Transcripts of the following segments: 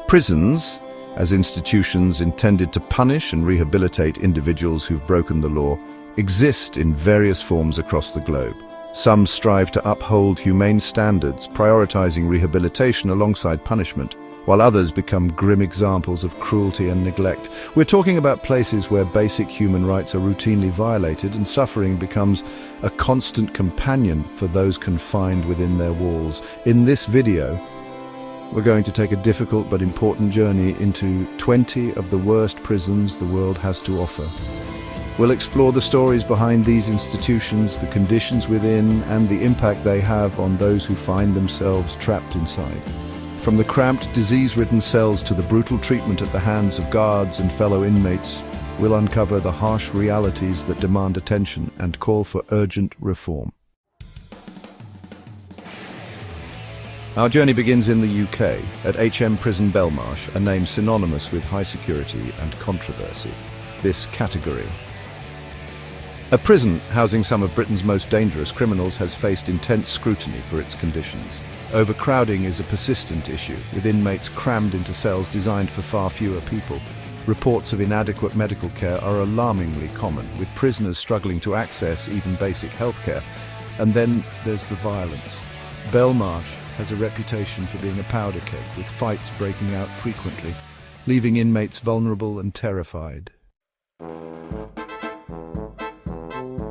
Prisons, as institutions intended to punish and rehabilitate individuals who've broken the law, exist in various forms across the globe. Some strive to uphold humane standards, prioritizing rehabilitation alongside punishment, while others become grim examples of cruelty and neglect. We're talking about places where basic human rights are routinely violated and suffering becomes a constant companion for those confined within their walls. In this video, we're going to take a difficult but important journey into 20 of the worst prisons the world has to offer. We'll explore the stories behind these institutions, the conditions within, and the impact they have on those who find themselves trapped inside. From the cramped, disease-ridden cells to the brutal treatment at the hands of guards and fellow inmates, we'll uncover the harsh realities that demand attention and call for urgent reform. Our journey begins in the UK, at HM Prison Belmarsh, a name synonymous with high security and controversy. This category. A prison housing some of Britain's most dangerous criminals has faced intense scrutiny for its conditions. Overcrowding is a persistent issue, with inmates crammed into cells designed for far fewer people. Reports of inadequate medical care are alarmingly common, with prisoners struggling to access even basic health care. And then there's the violence. Belmarsh has a reputation for being a powder keg, with fights breaking out frequently, leaving inmates vulnerable and terrified.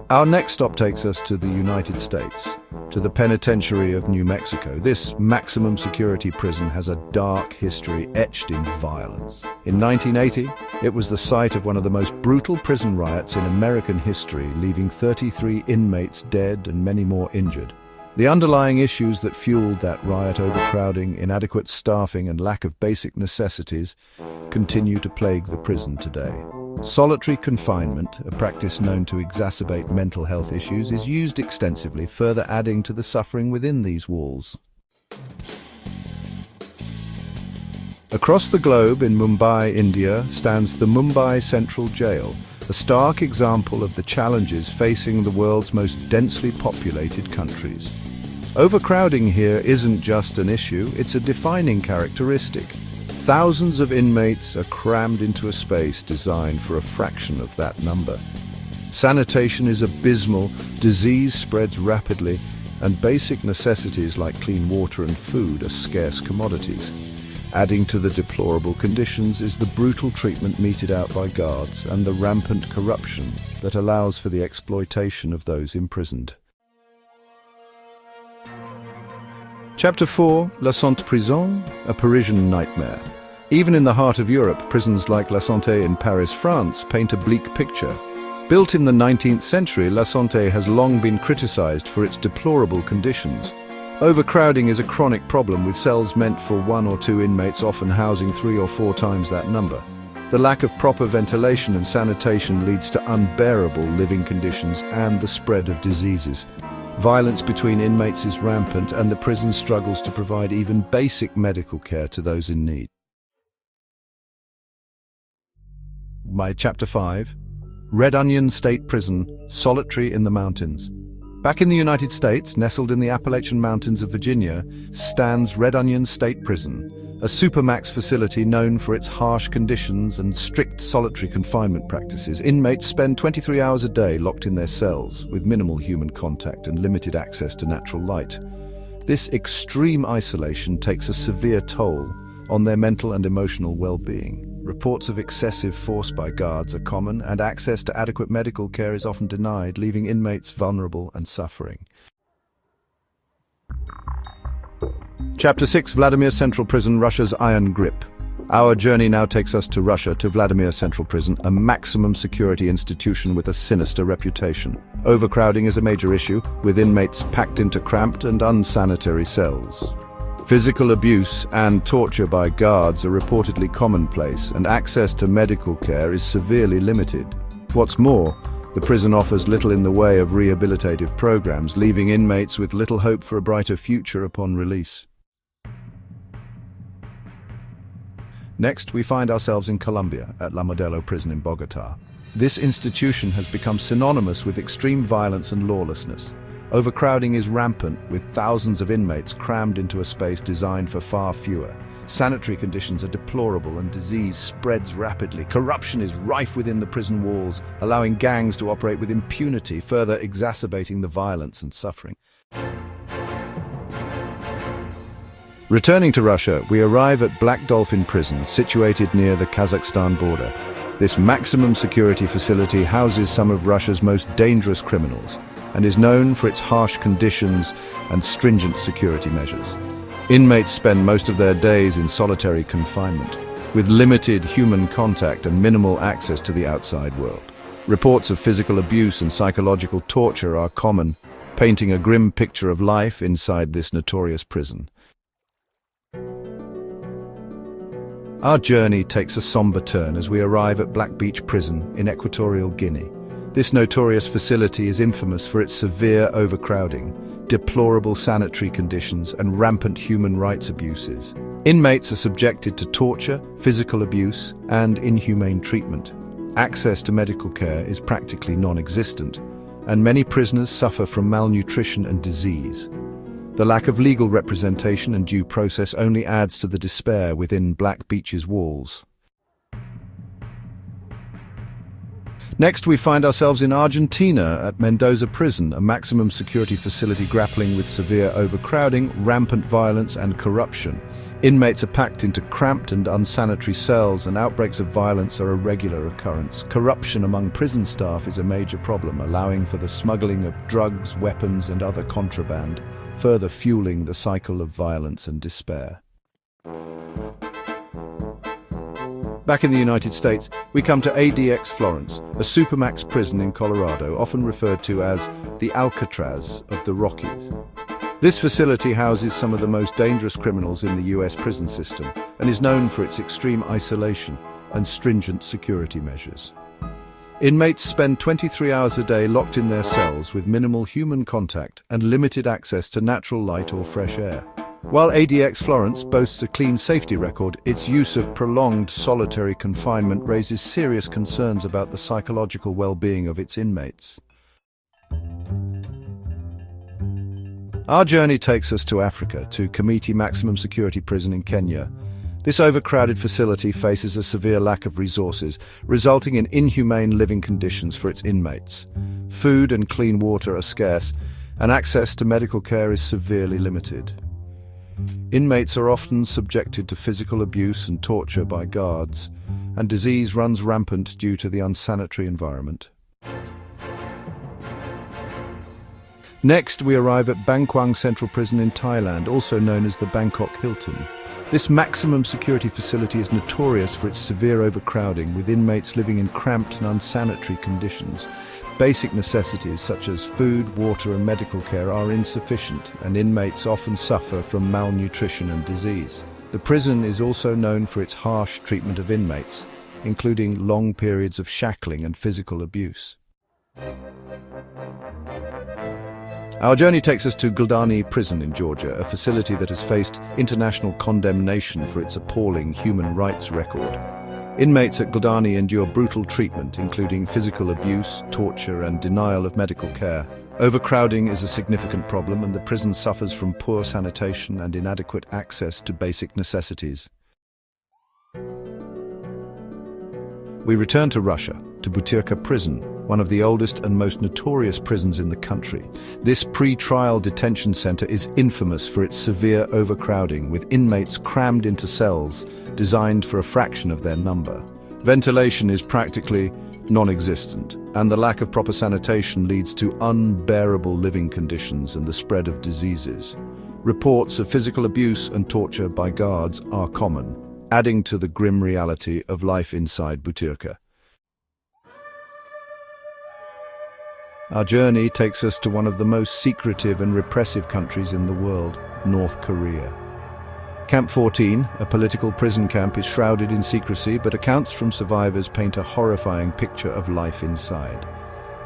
Our next stop takes us to the United States, to the penitentiary of New Mexico. This maximum security prison has a dark history etched in violence. In 1980, it was the site of one of the most brutal prison riots in American history, leaving 33 inmates dead and many more injured. The underlying issues that fueled that riot, overcrowding, inadequate staffing, and lack of basic necessities, continue to plague the prison today. Solitary confinement, a practice known to exacerbate mental health issues, is used extensively, further adding to the suffering within these walls. Across the globe, in Mumbai, India, stands the Mumbai Central Jail, a stark example of the challenges facing the world's most densely populated countries. Overcrowding here isn't just an issue, it's a defining characteristic. Thousands of inmates are crammed into a space designed for a fraction of that number. Sanitation is abysmal, disease spreads rapidly, and basic necessities like clean water and food are scarce commodities. Adding to the deplorable conditions is the brutal treatment meted out by guards and the rampant corruption that allows for the exploitation of those imprisoned. Chapter 4, La Sainte Prison, a Parisian nightmare. Even in the heart of Europe, prisons like La Santé in Paris, France, paint a bleak picture. Built in the 19th century, La Santé has long been criticized for its deplorable conditions. Overcrowding is a chronic problem, with cells meant for 1 or 2 inmates often housing 3 or 4 times that number. The lack of proper ventilation and sanitation leads to unbearable living conditions and the spread of diseases. Violence between inmates is rampant, and the prison struggles to provide even basic medical care to those in need. By Chapter 5, Red Onion State Prison, solitary in the mountains. Back in the United States, nestled in the Appalachian Mountains of Virginia, stands Red Onion State Prison, a supermax facility known for its harsh conditions and strict solitary confinement practices. Inmates spend 23 hours a day locked in their cells, with minimal human contact and limited access to natural light. This extreme isolation takes a severe toll on their mental and emotional well-being. Reports of excessive force by guards are common, and access to adequate medical care is often denied, leaving inmates vulnerable and suffering. Chapter 6, Vladimir Central Prison, Russia's Iron Grip. Our journey now takes us to Russia, to Vladimir Central Prison, a maximum security institution with a sinister reputation. Overcrowding is a major issue, with inmates packed into cramped and unsanitary cells. Physical abuse and torture by guards are reportedly commonplace, and access to medical care is severely limited. What's more, the prison offers little in the way of rehabilitative programs, leaving inmates with little hope for a brighter future upon release. Next, we find ourselves in Colombia, at La Modelo Prison in Bogotá. This institution has become synonymous with extreme violence and lawlessness. Overcrowding is rampant, with thousands of inmates crammed into a space designed for far fewer. Sanitary conditions are deplorable and disease spreads rapidly. Corruption is rife within the prison walls, allowing gangs to operate with impunity, further exacerbating the violence and suffering. Returning to Russia, we arrive at Black Dolphin prison, situated near the Kazakhstan border. This maximum security facility houses some of Russia's most dangerous criminals and is known for its harsh conditions and stringent security measures. Inmates spend most of their days in solitary confinement, with limited human contact and minimal access to the outside world. Reports of physical abuse and psychological torture are common, painting a grim picture of life inside this notorious prison. Our journey takes a somber turn as we arrive at Black Beach Prison in Equatorial Guinea. This notorious facility is infamous for its severe overcrowding, deplorable sanitary conditions, and rampant human rights abuses. Inmates are subjected to torture, physical abuse, and inhumane treatment. Access to medical care is practically non-existent, and many prisoners suffer from malnutrition and disease. The lack of legal representation and due process only adds to the despair within Black Beach's walls. Next, we find ourselves in Argentina at Mendoza Prison, a maximum security facility grappling with severe overcrowding, rampant violence, and corruption. Inmates are packed into cramped and unsanitary cells, and outbreaks of violence are a regular occurrence. Corruption among prison staff is a major problem, allowing for the smuggling of drugs, weapons, and other contraband, further fueling the cycle of violence and despair. Back in the United States, we come to ADX Florence, a supermax prison in Colorado, often referred to as the Alcatraz of the Rockies. This facility houses some of the most dangerous criminals in the US prison system and is known for its extreme isolation and stringent security measures. Inmates spend 23 hours a day locked in their cells with minimal human contact and limited access to natural light or fresh air. While ADX Florence boasts a clean safety record, its use of prolonged solitary confinement raises serious concerns about the psychological well-being of its inmates. Our journey takes us to Africa, to Kamiti Maximum Security Prison in Kenya. This overcrowded facility faces a severe lack of resources, resulting in inhumane living conditions for its inmates. Food and clean water are scarce, and access to medical care is severely limited. Inmates are often subjected to physical abuse and torture by guards, and disease runs rampant due to the unsanitary environment. Next, we arrive at Bangkwang Central Prison in Thailand, also known as the Bangkok Hilton. This maximum security facility is notorious for its severe overcrowding, with inmates living in cramped and unsanitary conditions. Basic necessities such as food, water, and medical care are insufficient, and inmates often suffer from malnutrition and disease. The prison is also known for its harsh treatment of inmates, including long periods of shackling and physical abuse. Our journey takes us to Gildani Prison in Georgia, a facility that has faced international condemnation for its appalling human rights record. Inmates at Gildani endure brutal treatment, including physical abuse, torture, and denial of medical care. Overcrowding is a significant problem, and the prison suffers from poor sanitation and inadequate access to basic necessities. We return to Russia, to Butyrka Prison, one of the oldest and most notorious prisons in the country. This pre-trial detention center is infamous for its severe overcrowding, with inmates crammed into cells designed for a fraction of their number. Ventilation is practically non-existent, and the lack of proper sanitation leads to unbearable living conditions and the spread of diseases. Reports of physical abuse and torture by guards are common, adding to the grim reality of life inside Butyrka. Our journey takes us to one of the most secretive and repressive countries in the world, North Korea. Camp 14, a political prison camp, is shrouded in secrecy, but accounts from survivors paint a horrifying picture of life inside.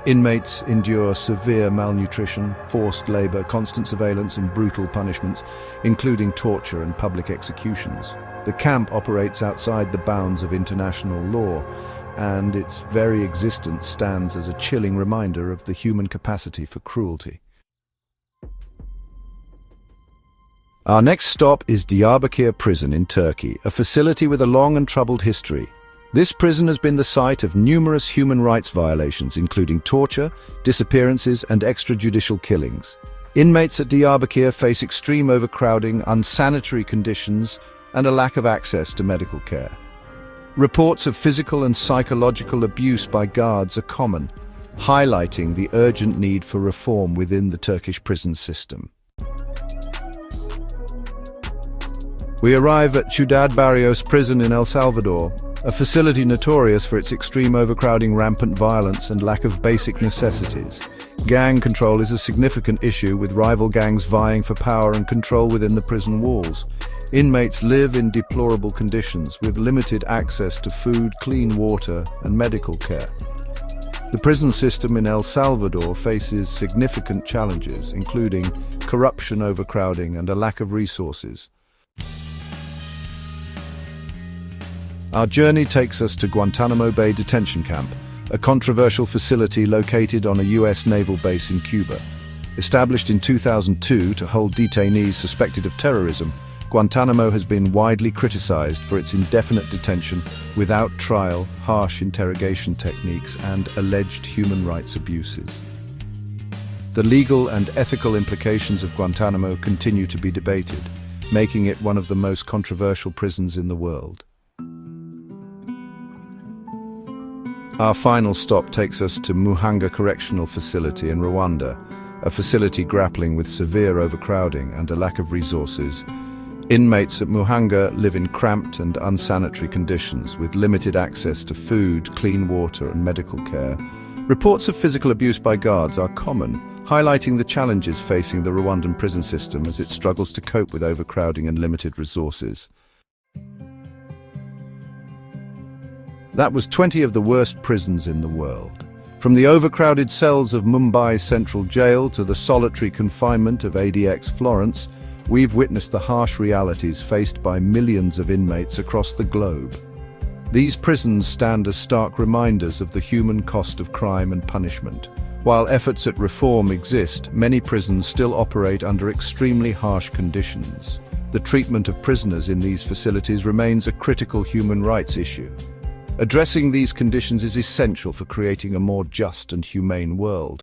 Inmates endure severe malnutrition, forced labor, constant surveillance, and brutal punishments, including torture and public executions. The camp operates outside the bounds of international law, and its very existence stands as a chilling reminder of the human capacity for cruelty. Our next stop is Diyarbakir Prison in Turkey, a facility with a long and troubled history. This prison has been the site of numerous human rights violations, including torture, disappearances, and extrajudicial killings. Inmates at Diyarbakir face extreme overcrowding, unsanitary conditions, and a lack of access to medical care. Reports of physical and psychological abuse by guards are common, highlighting the urgent need for reform within the Turkish prison system. We arrive at Ciudad Barrios Prison in El Salvador, a facility notorious for its extreme overcrowding, rampant violence, and lack of basic necessities. Gang control is a significant issue, with rival gangs vying for power and control within the prison walls. Inmates live in deplorable conditions, with limited access to food, clean water, and medical care. The prison system in El Salvador faces significant challenges, including corruption, overcrowding, and a lack of resources. Our journey takes us to Guantanamo Bay Detention Camp, a controversial facility located on a U.S. naval base in Cuba. Established in 2002 to hold detainees suspected of terrorism, Guantanamo has been widely criticized for its indefinite detention without trial, harsh interrogation techniques, and alleged human rights abuses. The legal and ethical implications of Guantanamo continue to be debated, making it one of the most controversial prisons in the world. Our final stop takes us to Muhanga Correctional Facility in Rwanda, a facility grappling with severe overcrowding and a lack of resources. Inmates at Muhanga live in cramped and unsanitary conditions, with limited access to food, clean water, and medical care. Reports of physical abuse by guards are common, highlighting the challenges facing the Rwandan prison system as it struggles to cope with overcrowding and limited resources. That was 20 of the worst prisons in the world. From the overcrowded cells of Mumbai Central Jail to the solitary confinement of ADX Florence, we've witnessed the harsh realities faced by millions of inmates across the globe. These prisons stand as stark reminders of the human cost of crime and punishment. While efforts at reform exist, many prisons still operate under extremely harsh conditions. The treatment of prisoners in these facilities remains a critical human rights issue. Addressing these conditions is essential for creating a more just and humane world.